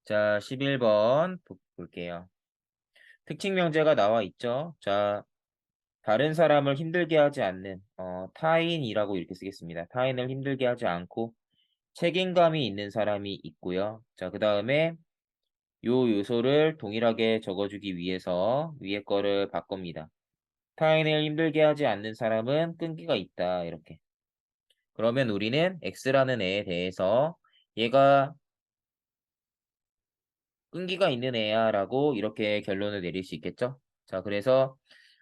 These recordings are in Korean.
자, 11번 볼게요. 특징 명제가 나와 있죠. 자, 다른 사람을 힘들게 하지 않는 타인이라고 이렇게 쓰겠습니다. 타인을 힘들게 하지 않고 책임감이 있는 사람이 있고요. 자, 그 다음에 요 요소를 동일하게 적어주기 위해서 위에 거를 바꿉니다. 타인을 힘들게 하지 않는 사람은 끈기가 있다. 이렇게. 그러면 우리는 X라는 애에 대해서 얘가 끈기가 있는 애야 라고 이렇게 결론을 내릴 수 있겠죠? 자, 그래서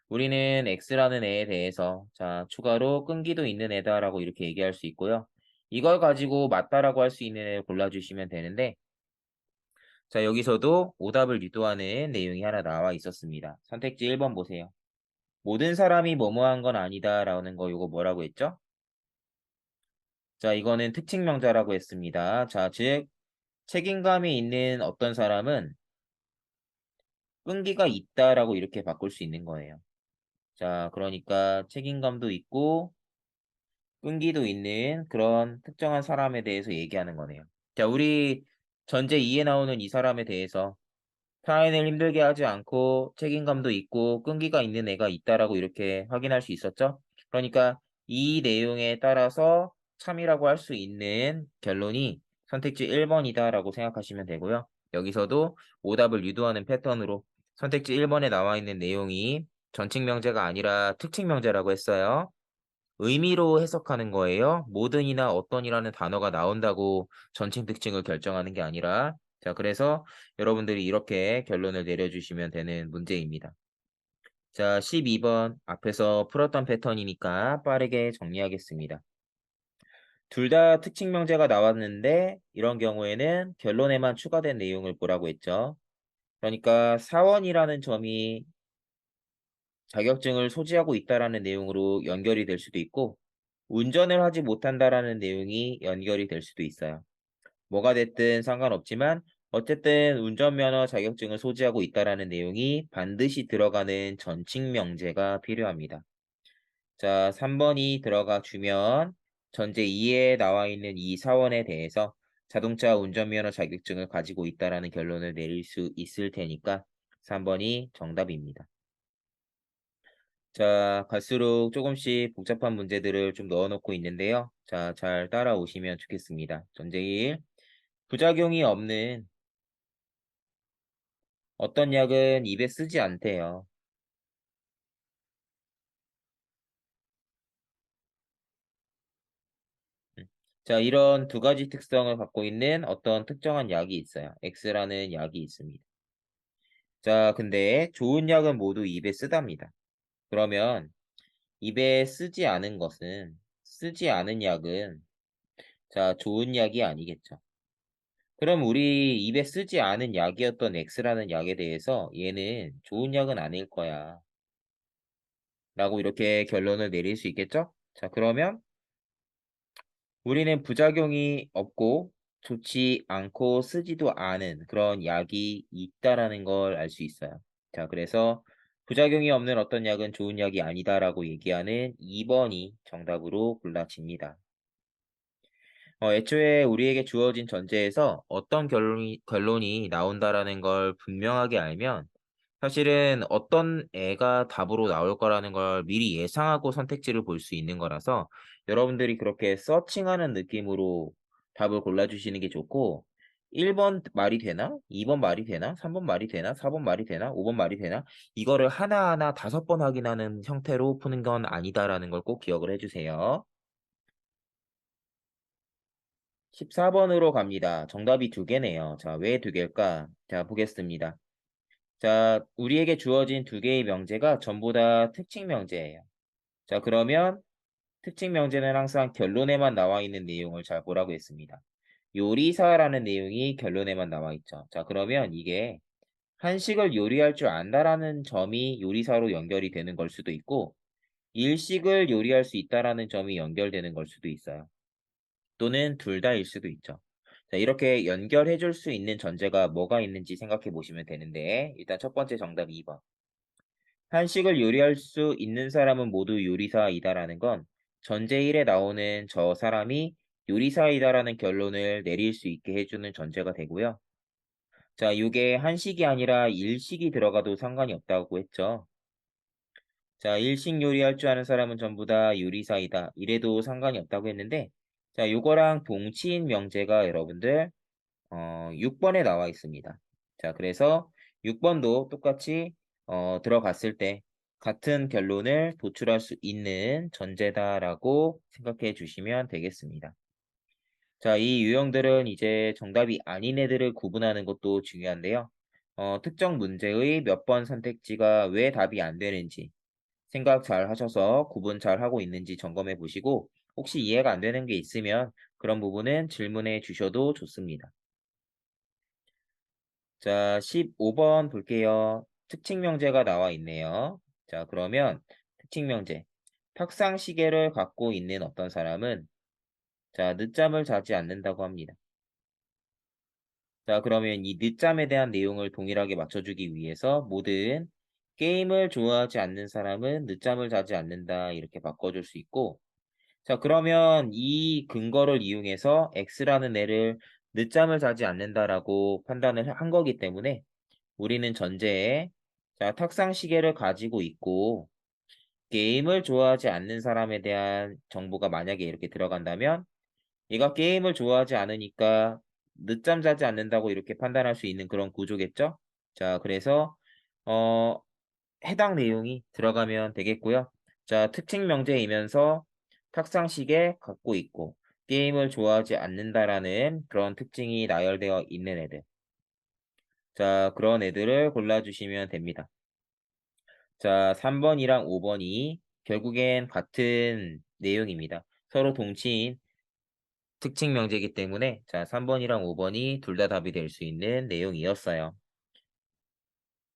우리는 X라는 애에 대해서 자, 추가로 끈기도 있는 애다 라고 이렇게 얘기할 수 있고요. 이걸 가지고 맞다라고 할 수 있는 애를 골라주시면 되는데 자, 여기서도 오답을 유도하는 내용이 하나 나와 있었습니다. 선택지 1번 보세요. 모든 사람이 뭐뭐한 건 아니다 라는 거 이거 뭐라고 했죠? 자, 이거는 특징 명사라고 했습니다. 자, 즉 책임감이 있는 어떤 사람은 끈기가 있다라고 이렇게 바꿀 수 있는 거예요. 자, 그러니까 책임감도 있고 끈기도 있는 그런 특정한 사람에 대해서 얘기하는 거네요. 자, 우리 전제 2에 나오는 이 사람에 대해서 타인을 힘들게 하지 않고 책임감도 있고 끈기가 있는 애가 있다라고 이렇게 확인할 수 있었죠? 그러니까 이 내용에 따라서 참이라고 할 수 있는 결론이 선택지 1번이다라고 생각하시면 되고요. 여기서도 오답을 유도하는 패턴으로 선택지 1번에 나와 있는 내용이 전칙 명제가 아니라 특칙 명제라고 했어요. 의미로 해석하는 거예요. 모든이나 어떤이라는 단어가 나온다고 전칭 특징을 결정하는 게 아니라 자, 그래서 여러분들이 이렇게 결론을 내려주시면 되는 문제입니다. 자, 12번 앞에서 풀었던 패턴이니까 빠르게 정리하겠습니다. 둘 다 특징 명제가 나왔는데 이런 경우에는 결론에만 추가된 내용을 보라고 했죠. 그러니까 사원이라는 점이 자격증을 소지하고 있다라는 내용으로 연결이 될 수도 있고 운전을 하지 못한다라는 내용이 연결이 될 수도 있어요. 뭐가 됐든 상관없지만 어쨌든 운전면허 자격증을 소지하고 있다라는 내용이 반드시 들어가는 전칙 명제가 필요합니다. 자, 3번이 들어가 주면 전제 2에 나와 있는 이 사원에 대해서 자동차 운전면허 자격증을 가지고 있다라는 결론을 내릴 수 있을 테니까 3번이 정답입니다. 자, 갈수록 조금씩 복잡한 문제들을 좀 넣어 놓고 있는데요. 자, 잘 따라오시면 좋겠습니다. 전제 1. 부작용이 없는 어떤 약은 입에 쓰지 않대요. 음. 자, 이런 두 가지 특성을 갖고 있는 어떤 특정한 약이 있어요. X라는 약이 있습니다. 자, 근데 좋은 약은 모두 입에 쓰답니다. 그러면 입에 쓰지 않은 것은, 쓰지 않은 약은, 자, 좋은 약이 아니겠죠. 그럼 우리 입에 쓰지 않은 약이었던 X라는 약에 대해서 얘는 좋은 약은 아닐 거야. 라고 이렇게 결론을 내릴 수 있겠죠? 자, 그러면 우리는 부작용이 없고 좋지 않고 쓰지도 않은 그런 약이 있다라는 걸 알 수 있어요. 자, 그래서 부작용이 없는 어떤 약은 좋은 약이 아니다라고 얘기하는 2번이 정답으로 골라집니다. 애초에 우리에게 주어진 전제에서 어떤 결론이 나온다라는 걸 분명하게 알면 사실은 어떤 애가 답으로 나올 거라는 걸 미리 예상하고 선택지를 볼 수 있는 거라서 여러분들이 그렇게 서칭하는 느낌으로 답을 골라주시는 게 좋고 1번 말이 되나? 2번 말이 되나? 3번 말이 되나? 4번 말이 되나? 5번 말이 되나? 이거를 하나하나 5번 확인하는 형태로 푸는 건 아니다라는 걸 꼭 기억을 해주세요. 14번으로 갑니다. 정답이 두 개네요. 자, 왜 두 개일까? 자, 보겠습니다. 자, 우리에게 주어진 두 개의 명제가 전부 다 특징 명제예요. 자, 그러면 특징 명제는 항상 결론에만 나와 있는 내용을 잘 보라고 했습니다. 요리사라는 내용이 결론에만 나와 있죠. 자, 그러면 이게 한식을 요리할 줄 안다라는 점이 요리사로 연결이 되는 걸 수도 있고, 일식을 요리할 수 있다라는 점이 연결되는 걸 수도 있어요. 또는 둘 다일 수도 있죠. 자, 이렇게 연결해 줄 수 있는 전제가 뭐가 있는지 생각해 보시면 되는데, 일단 첫 번째 정답 2번. 한식을 요리할 수 있는 사람은 모두 요리사이다라는 건 전제 1에 나오는 저 사람이 요리사이다라는 결론을 내릴 수 있게 해주는 전제가 되고요. 자, 요게 한식이 아니라 일식이 들어가도 상관이 없다고 했죠. 자, 일식 요리할 줄 아는 사람은 전부 다 요리사이다. 이래도 상관이 없다고 했는데, 자, 요거랑 동치인 명제가 여러분들 6번에 나와 있습니다. 자, 그래서 6번도 똑같이 들어갔을 때 같은 결론을 도출할 수 있는 전제다라고 생각해 주시면 되겠습니다. 자, 이 유형들은 이제 정답이 아닌 애들을 구분하는 것도 중요한데요. 특정 문제의 몇 번 선택지가 왜 답이 안 되는지 생각 잘 하셔서 구분 잘 하고 있는지 점검해 보시고 혹시 이해가 안 되는 게 있으면 그런 부분은 질문해 주셔도 좋습니다. 자, 15번 볼게요. 특징 명제가 나와 있네요. 자, 그러면 특징 명제. 탁상 시계를 갖고 있는 어떤 사람은 자, 늦잠을 자지 않는다고 합니다. 자, 그러면 이 늦잠에 대한 내용을 동일하게 맞춰주기 위해서 모든 게임을 좋아하지 않는 사람은 늦잠을 자지 않는다 이렇게 바꿔줄 수 있고 자, 그러면 이 근거를 이용해서 X라는 애를 늦잠을 자지 않는다라고 판단을 한 거기 때문에 우리는 전제에 자, 탁상 시계를 가지고 있고 게임을 좋아하지 않는 사람에 대한 정보가 만약에 이렇게 들어간다면 얘가 게임을 좋아하지 않으니까 늦잠 자지 않는다고 이렇게 판단할 수 있는 그런 구조겠죠? 자, 그래서 어, 해당 내용이 들어가면 되겠고요. 자, 특징 명제이면서 탁상식에 갖고 있고 게임을 좋아하지 않는다라는 그런 특징이 나열되어 있는 애들. 자, 그런 애들을 골라주시면 됩니다. 자, 3번이랑 5번이 결국엔 같은 내용입니다. 서로 동치인 특징 명제이기 때문에 자, 3번이랑 5번이 둘 다 답이 될 수 있는 내용이었어요.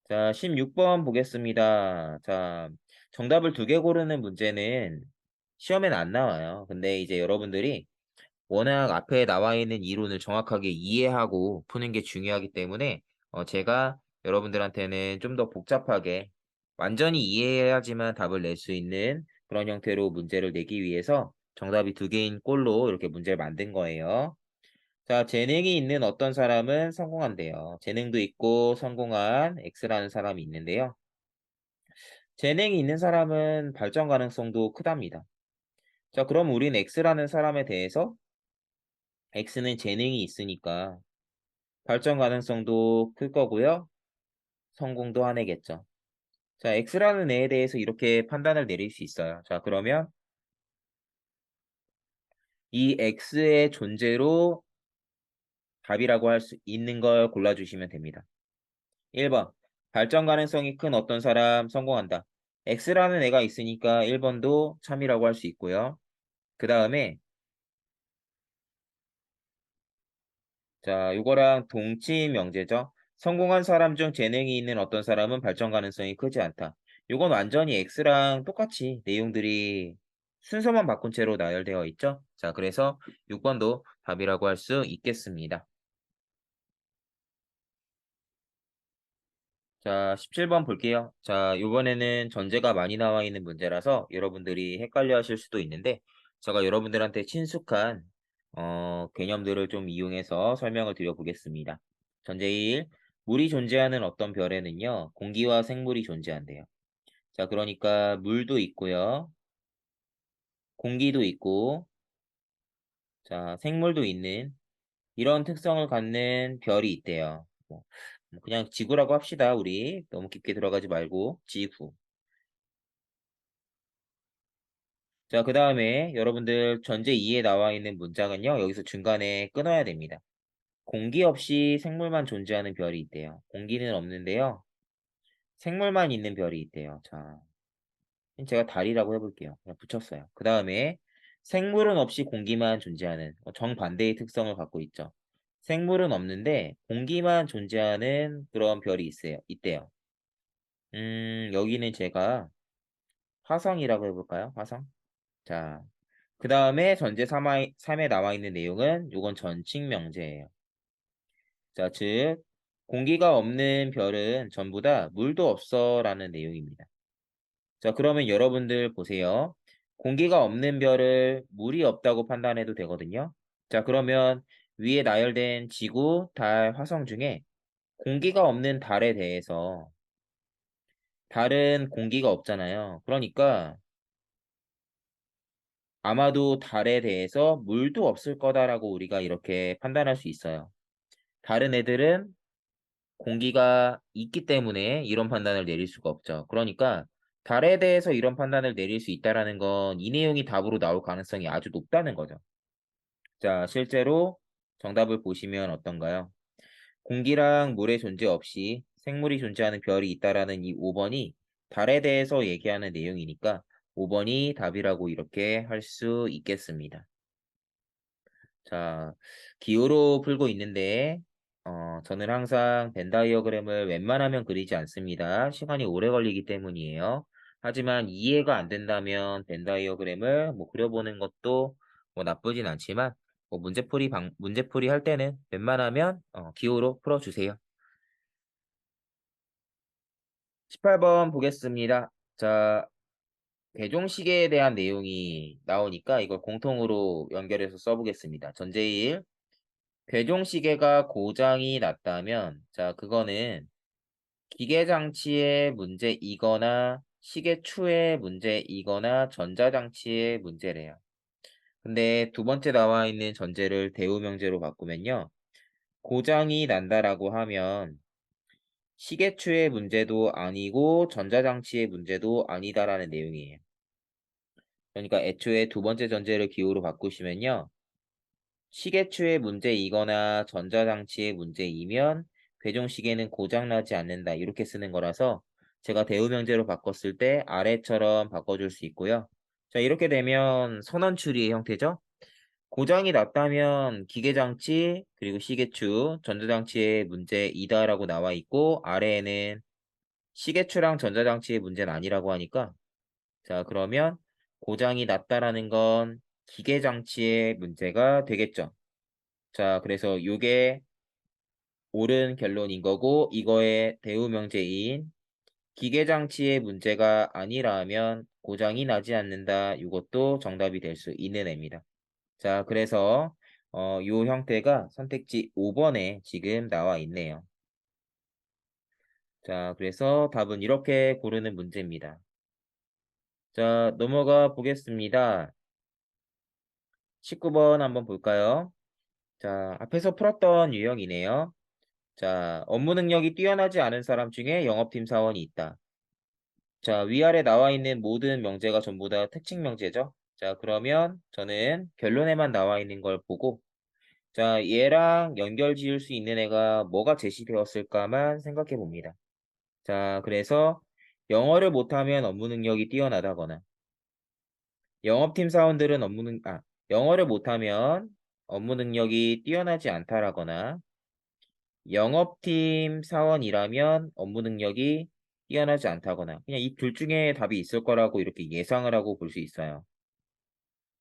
자, 16번 보겠습니다. 자, 정답을 두 개 고르는 문제는 시험에는 안 나와요. 근데 이제 여러분들이 워낙 앞에 나와 있는 이론을 정확하게 이해하고 푸는 게 중요하기 때문에 제가 여러분들한테는 좀 더 복잡하게 완전히 이해해야지만 답을 낼 수 있는 그런 형태로 문제를 내기 위해서 정답이 두 개인 꼴로 이렇게 문제를 만든 거예요. 자, 재능이 있는 어떤 사람은 성공한대요. 재능도 있고 성공한 X라는 사람이 있는데요. 재능이 있는 사람은 발전 가능성도 크답니다. 자, 그럼 우린 X라는 사람에 대해서 X는 재능이 있으니까 발전 가능성도 클 거고요. 성공도 하네겠죠. 자, X라는 애에 대해서 이렇게 판단을 내릴 수 있어요. 자, 그러면 이 X의 존재로 답이라고 할 수 있는 걸 골라주시면 됩니다. 1번. 발전 가능성이 큰 어떤 사람 성공한다. X라는 애가 있으니까 1번도 참이라고 할 수 있고요. 그 다음에 자, 요거랑 동치 명제죠. 성공한 사람 중 재능이 있는 어떤 사람은 발전 가능성이 크지 않다. 요건 완전히 X랑 똑같이 내용들이 순서만 바꾼 채로 나열되어 있죠. 자, 그래서 6번도 답이라고 할 수 있겠습니다. 자, 17번 볼게요. 자, 요번에는 전제가 많이 나와 있는 문제라서 여러분들이 헷갈려 하실 수도 있는데, 제가 여러분들한테 친숙한, 개념들을 좀 이용해서 설명을 드려보겠습니다. 전제 1, 물이 존재하는 어떤 별에는요, 공기와 생물이 존재한대요. 자, 그러니까 물도 있고요, 공기도 있고, 자, 생물도 있는 이런 특성을 갖는 별이 있대요. 뭐 그냥 지구라고 합시다, 우리. 너무 깊게 들어가지 말고, 지구. 자, 그 다음에 여러분들 전제 2에 나와 있는 문장은요, 여기서 중간에 끊어야 됩니다. 공기 없이 생물만 존재하는 별이 있대요. 공기는 없는데요. 생물만 있는 별이 있대요. 자, 제가 달이라고 해볼게요. 그냥 붙였어요. 그 다음에 생물은 없이 공기만 존재하는 정반대의 특성을 갖고 있죠. 생물은 없는데 공기만 존재하는 그런 별이 있어요. 있대요. 여기는 제가 화성이라고 해볼까요? 화성? 자, 그 다음에 전제 3에 나와 있는 내용은 요건 전칙 명제예요. 자, 즉 공기가 없는 별은 전부 다 물도 없어 라는 내용입니다. 자, 그러면 여러분들 보세요. 공기가 없는 별을 물이 없다고 판단해도 되거든요. 자, 그러면 위에 나열된 지구, 달, 화성 중에 공기가 없는 달에 대해서 달은 공기가 없잖아요. 그러니까 아마도 달에 대해서 물도 없을 거다라고 우리가 이렇게 판단할 수 있어요. 다른 애들은 공기가 있기 때문에 이런 판단을 내릴 수가 없죠. 그러니까 달에 대해서 이런 판단을 내릴 수 있다라는 건 이 내용이 답으로 나올 가능성이 아주 높다는 거죠. 자, 실제로 정답을 보시면 어떤가요? 공기랑 물의 존재 없이 생물이 존재하는 별이 있다라는 이 5번이 달에 대해서 얘기하는 내용이니까 5번이 답이라고 이렇게 할 수 있겠습니다. 자, 기호로 풀고 있는데 저는 항상 벤 다이어그램을 웬만하면 그리지 않습니다. 시간이 오래 걸리기 때문이에요. 하지만 이해가 안 된다면 벤 다이어그램을 뭐 그려보는 것도 뭐 나쁘진 않지만 뭐 문제풀이 할 때는 웬만하면 기호로 풀어주세요. 18번 보겠습니다. 자, 괴종시계에 대한 내용이 나오니까 이걸 공통으로 연결해서 써보겠습니다. 전제1 괴종시계가 고장이 났다면, 자, 그거는 기계장치의 문제이거나 시계추의 문제이거나 전자장치의 문제래요. 근데 두 번째 나와 있는 전제를 대우명제로 바꾸면요. 고장이 난다라고 하면 시계추의 문제도 아니고 전자장치의 문제도 아니다라는 내용이에요. 그러니까 애초에 두 번째 전제를 기호로 바꾸시면요. 시계추의 문제이거나 전자장치의 문제이면 괴종시계는 고장나지 않는다. 이렇게 쓰는 거라서 제가 대우명제로 바꿨을 때 아래처럼 바꿔줄 수 있고요. 자, 이렇게 되면 선언추리의 형태죠. 고장이 났다면 기계장치 그리고 시계추, 전자장치의 문제이다라고 나와 있고 아래에는 시계추랑 전자장치의 문제는 아니라고 하니까 자, 그러면 고장이 났다라는 건 기계장치의 문제가 되겠죠. 자, 그래서 요게 옳은 결론인 거고 이거의 대우명제인 기계장치의 문제가 아니라면 고장이 나지 않는다. 이것도 정답이 될 수 있는 애입니다. 자, 그래서 요 형태가 선택지 5번에 지금 나와 있네요. 자, 그래서 답은 이렇게 고르는 문제입니다. 자, 넘어가 보겠습니다. 19번 한번 볼까요? 자, 앞에서 풀었던 유형이네요. 자, 업무 능력이 뛰어나지 않은 사람 중에 영업팀 사원이 있다. 자, 위아래 나와 있는 모든 명제가 전부 다 특징 명제죠. 자, 그러면 저는 결론에만 나와 있는 걸 보고 자, 얘랑 연결 지을 수 있는 애가 뭐가 제시되었을까만 생각해 봅니다. 자, 그래서 영어를 못하면 업무 능력이 뛰어나다거나 영업팀 사원들은 영어를 못하면 업무 능력이 뛰어나지 않다라거나 영업팀 사원이라면 업무 능력이 뛰어나지 않다거나 그냥 이 둘 중에 답이 있을 거라고 이렇게 예상을 하고 볼 수 있어요.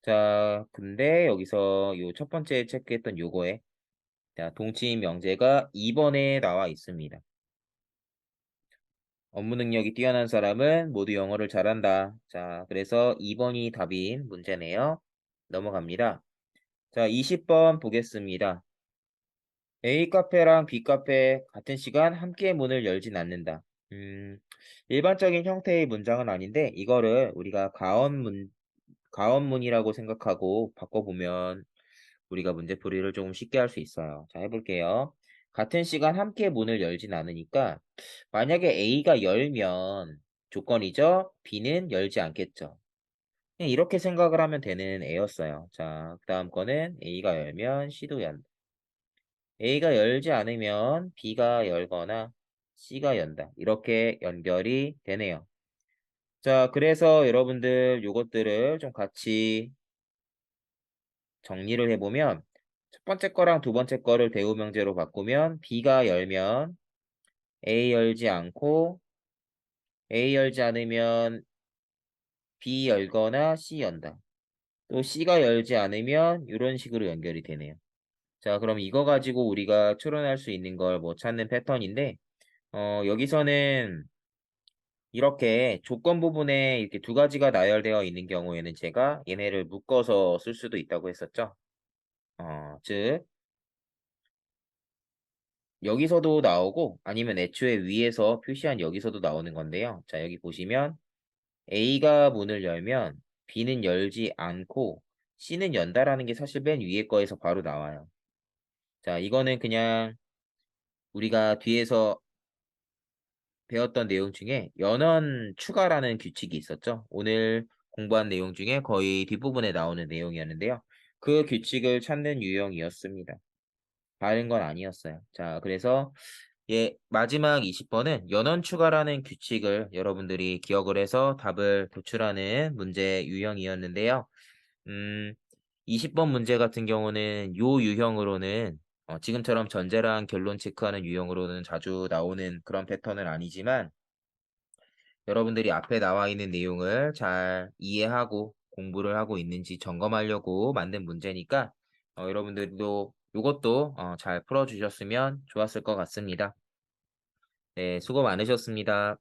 자, 근데 여기서 요 첫 번째 체크했던 요거에 자, 동치인 명제가 2번에 나와 있습니다. 업무 능력이 뛰어난 사람은 모두 영어를 잘한다. 자, 그래서 2번이 답인 문제네요. 넘어갑니다. 자, 20번 보겠습니다. A 카페랑 B 카페 같은 시간 함께 문을 열진 않는다. 음, 일반적인 형태의 문장은 아닌데 이거를 우리가 가언문이라고 생각하고 바꿔보면 우리가 문제풀이를 조금 쉽게 할 수 있어요. 자, 해볼게요. 같은 시간 함께 문을 열진 않으니까 만약에 A가 열면 조건이죠. B는 열지 않겠죠. 그냥 이렇게 생각을 하면 되는 애였어요. 자, 그 다음 거는 A가 열면 C도 연다. A가 열지 않으면 B가 열거나 C가 연다. 이렇게 연결이 되네요. 자, 그래서 여러분들 요것들을 좀 같이 정리를 해보면 첫 번째 거랑 두 번째 거를 대우명제로 바꾸면 B가 열면 A 열지 않고 A 열지 않으면 B 열거나 C 연다. 또 C가 열지 않으면 이런 식으로 연결이 되네요. 자, 그럼 이거 가지고 우리가 추론할 수 있는 걸 뭐 찾는 패턴인데 여기서는 이렇게 조건 부분에 이렇게 두 가지가 나열되어 있는 경우에는 제가 얘네를 묶어서 쓸 수도 있다고 했었죠. 즉 여기서도 나오고 아니면 애초에 위에서 표시한 여기서도 나오는 건데요. 자, 여기 보시면 A가 문을 열면 B는 열지 않고 C는 연다라는 게 사실 맨 위에 거에서 바로 나와요. 자, 이거는 그냥 우리가 뒤에서 배웠던 내용 중에 연원 추가라는 규칙이 있었죠. 오늘 공부한 내용 중에 거의 뒷부분에 나오는 내용이었는데요. 그 규칙을 찾는 유형이었습니다. 다른 건 아니었어요. 자, 그래서 마지막 20번은 연원 추가라는 규칙을 여러분들이 기억을 해서 답을 도출하는 문제 유형이었는데요. 음, 20번 문제 같은 경우는 요 유형으로는 지금처럼 전제랑 결론 체크하는 유형으로는 자주 나오는 그런 패턴은 아니지만 여러분들이 앞에 나와 있는 내용을 잘 이해하고 공부를 하고 있는지 점검하려고 만든 문제니까 여러분들도 요것도 잘 풀어주셨으면 좋았을 것 같습니다. 네, 수고 많으셨습니다.